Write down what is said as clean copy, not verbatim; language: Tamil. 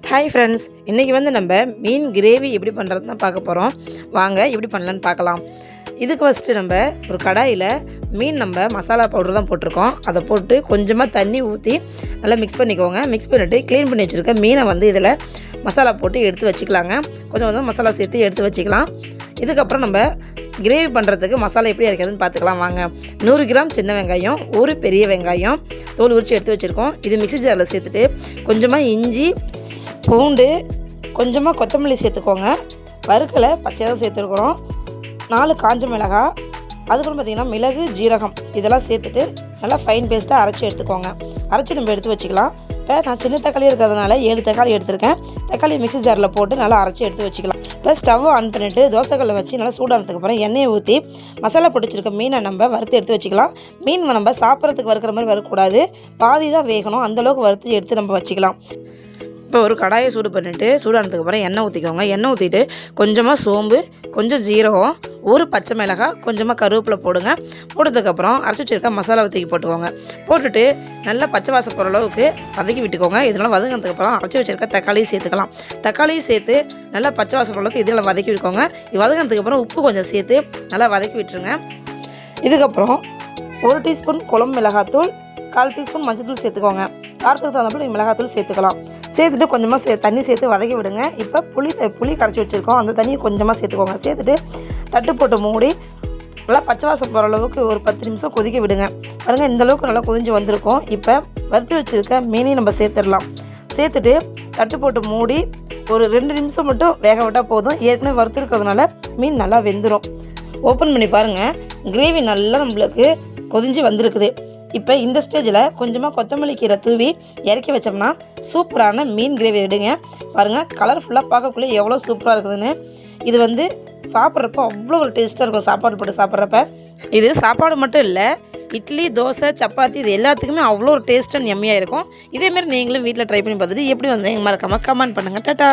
ஹாய் ஃப்ரெண்ட்ஸ், இன்றைக்கி நம்ம மீன் கிரேவி எப்படி பண்ணுறது தான் பார்க்க போகிறோம். வாங்க எப்படி பண்ணலான்னு பார்க்கலாம். இதுக்கு ஃபஸ்ட்டு நம்ம ஒரு கடாயில் மீன் மசாலா பவுடர் தான் போட்டிருக்கோம். அதை போட்டு கொஞ்சமாக தண்ணி ஊற்றி நல்லா மிக்ஸ் பண்ணிக்கோங்க. மிக்ஸ் பண்ணிவிட்டு க்ளீன் பண்ணி வச்சுருக்க மீனை இதில் மசாலா போட்டு எடுத்து வச்சுக்கலாங்க. கொஞ்சம் கொஞ்சம் மசாலா சேர்த்து எடுத்து வச்சுக்கலாம். இதுக்கப்புறம் நம்ம கிரேவி பண்ணுறதுக்கு மசாலா எப்படி அரைக்கிறதுன்னு பார்த்துக்கலாம் வாங்க. 100 கிராம் சின்ன வெங்காயம், ஒரு பெரிய வெங்காயம் தோல் உரித்து எடுத்து வச்சுருக்கோம். இது மிக்ஸி ஜாரில் சேர்த்துட்டு கொஞ்சமாக இஞ்சி, பூண்டு, கொஞ்சமாக கொத்தமல்லி சேர்த்துக்கோங்க. வறுக்கலை பச்சையாக தான் சேர்த்துருக்குறோம். 4 காஞ்ச மிளகாய், அதுக்கப்புறம் பார்த்திங்கன்னா மிளகு, ஜீரகம் இதெல்லாம் சேர்த்துட்டு நல்லா ஃபைன் பேஸ்ட்டாக அரைச்சி எடுத்துக்கோங்க. அரைச்சி நம்ம எடுத்து வச்சுக்கலாம். இப்போ நான் சின்ன தக்காளி இருக்கிறதுனால 7 தக்காளி எடுத்திருக்கேன். தக்காளி மிக்ஸி ஜாரில் போட்டு நல்லா அரைச்சி எடுத்து வச்சுக்கலாம். இப்போ ஸ்டவ் ஆன் பண்ணிவிட்டு தோசைக்கல்லை வச்சு நல்லா சூடானதுக்கப்புறம் எண்ணெயை ஊற்றி மசாலா போட்டு வச்சுருக்க மீனை வறுத்து எடுத்து வச்சுக்கலாம். மீன் சாப்பிட்றதுக்கு வறுக்கிற மாதிரி வறுக்கக்கூடாது, பாதி தான் வேகணும், அந்தளவுக்கு வறுத்து எடுத்து வச்சுக்கலாம். இப்போ ஒரு கடாயை சூடு பண்ணிவிட்டு சூடானதுக்கப்புறம் எண்ணெய் ஊற்றிக்கோங்க. எண்ணெய் ஊற்றிட்டு கொஞ்சமாக சோம்பு, கொஞ்சம் ஜீரகம், ஒரு பச்சை மிளகாய், கொஞ்சமாக கருவேப்பிலை போடுங்க. போட்டதுக்கப்புறம் அரைச்சி வச்சுருக்க மசாலா ஊற்றி போட்டுக்கோங்க. போட்டுட்டு நல்லா பச்சை வாசம் போகிற அளவுக்கு வதக்கி விட்டுக்கோங்க. இதெல்லாம் வதங்கினதுக்கப்புறம் அரைச்சி வச்சுருக்க தக்காளியும் சேர்த்துக்கலாம். தக்காளியும் சேர்த்து நல்லா பச்சை வாசம் போகிற அளவுக்கு இதெல்லாம் வதக்கி விட்டுக்கோங்க. இது வதங்கினதுக்கப்புறம் உப்பு கொஞ்சம் சேர்த்து நல்லா வதக்கி விட்டுருங்க. இதுக்கப்புறம் 1 டீஸ்பூன் குழம்பு மிளகாத்தூள், 1/4 டீஸ்பூன் மஞ்சள் சேர்த்துக்கோங்க. காரத்துக்கு தகுந்தப்போ நீங்கள் மிளகாத்தூள் சேர்த்துக்கலாம். சேர்த்துட்டு கொஞ்சமாக தண்ணி சேர்த்து வதக்கி விடுங்க. இப்போ புளி கரைச்சி வச்சுருக்கோம், அந்த தண்ணியை கொஞ்சமாக சேர்த்துக்கோங்க. சேர்த்துட்டு தட்டு போட்டு மூடி நல்லா பச்சை வாசம் போகிற அளவுக்கு ஒரு 10 நிமிஷம் கொதிக்க விடுங்க. பாருங்கள், இந்தளவுக்கு நல்லா கொதிஞ்சு வந்திருக்கும். இப்போ வறுத்து வச்சுருக்க மீனையும் நம்ம சேர்த்துடலாம். சேர்த்துட்டு தட்டு போட்டு மூடி ஒரு 2 நிமிஷம் மட்டும் வேக விட்டால் போதும். ஏற்கனவே வறுத்துருக்கிறதுனால மீன் நல்லா வெந்துடும். ஓப்பன் பண்ணி பாருங்கள், கிரேவி நல்லா நம்மளுக்கு கொதிஞ்சு வந்திருக்குது. இப்போ இந்த ஸ்டேஜில் கொஞ்சமாக கொத்தமல்லி கீரை தூவி இறக்கி வச்சோம்னா சூப்பரான மீன் கிரேவி எடுங்க. பாருங்கள், கலர்ஃபுல்லாக பார்க்கக்குள்ளே எவ்வளோ சூப்பராக இருக்குதுன்னு. இது சாப்பிட்றப்போ அவ்வளோ ஒரு டேஸ்ட்டாக இருக்கும். சாப்பாடு போட்டு சாப்பிட்றப்ப இது சாப்பாடு மட்டும் இல்லை, இட்லி, தோசை, சப்பாத்தி இது எல்லாத்துக்குமே அவ்வளோ ஒரு டேஸ்ட் அண்ட் எம்மியாக இருக்கும். இதேமாதிரி நீங்களும் வீட்டில் ட்ரை பண்ணி பார்த்துட்டு எப்படி மறக்காமல் கமெண்ட் பண்ணுங்கள். டாட்டா.